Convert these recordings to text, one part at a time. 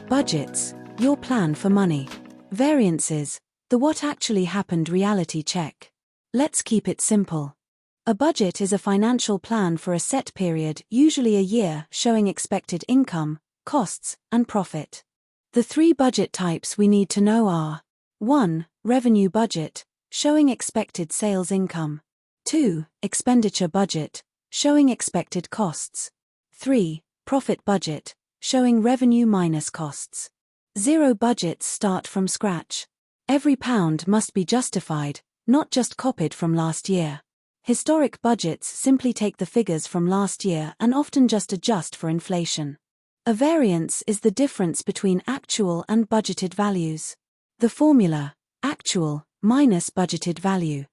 Budgets, your plan for money. Variances, the what actually happened reality check. Let's keep it simple. A budget is a financial plan for a set period, usually a year, showing expected income, costs, and profit. The three budget types we need to know are: 1. Revenue budget, showing expected sales income. 2. Expenditure budget, showing expected costs. 3. Profit budget, showing revenue minus costs. Zero budgets start from scratch. Every pound must be justified, not just copied from last year. Historic budgets simply take the figures from last year and often just adjust for inflation. A variance is the difference between actual and budgeted values. The formula: actual minus budgeted value.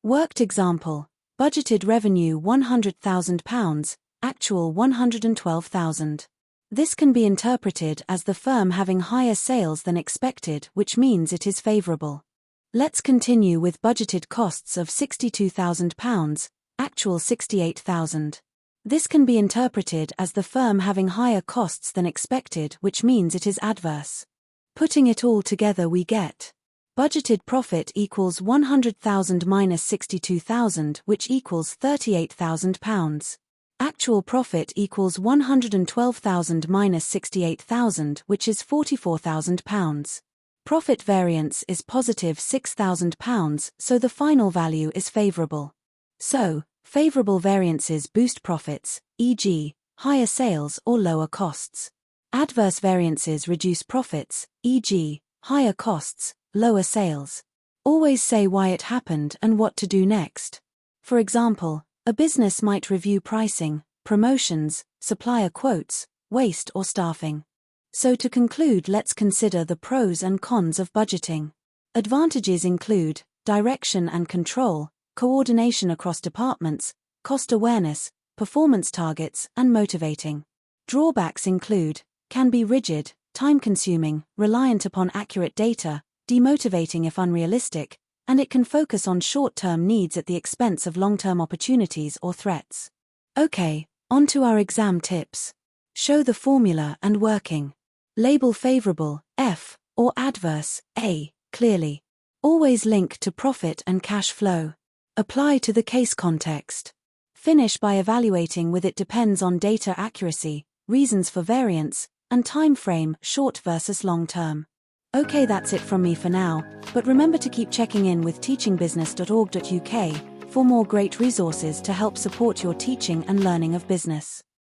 Worked example: budgeted revenue £100,000, actual £112,000. This can be interpreted as the firm having higher sales than expected, which means it is favorable. Let's continue with budgeted costs of £62,000, actual £68,000. This can be interpreted as the firm having higher costs than expected, which means it is adverse. Putting it all together, we get budgeted profit equals 100,000 minus 62,000, which equals £38,000. Actual profit equals 112,000 minus 68,000, which is £44,000. Profit variance is positive £6,000, so the final value is favorable. So, favorable variances boost profits, e.g., higher sales or lower costs. Adverse variances reduce profits, e.g., higher costs, lower sales. Always say why it happened and what to do next. For example, a business might review pricing, promotions, supplier quotes, waste or staffing. So to conclude, let's consider the pros and cons of budgeting. Advantages include direction and control, coordination across departments, cost awareness, performance targets, and motivating. Drawbacks include can be rigid, time-consuming, reliant upon accurate data, demotivating if unrealistic, and it can focus on short-term needs at the expense of long-term opportunities or threats. Okay, on to our exam tips. Show the formula and working. Label favorable, F, or adverse, A, clearly. Always link to profit and cash flow. Apply to the case context. Finish by evaluating with it depends on data accuracy, reasons for variance, and time frame, short versus long term. Okay, that's it from me for now, but remember to keep checking in with teachingbusiness.org.uk for more great resources to help support your teaching and learning of business.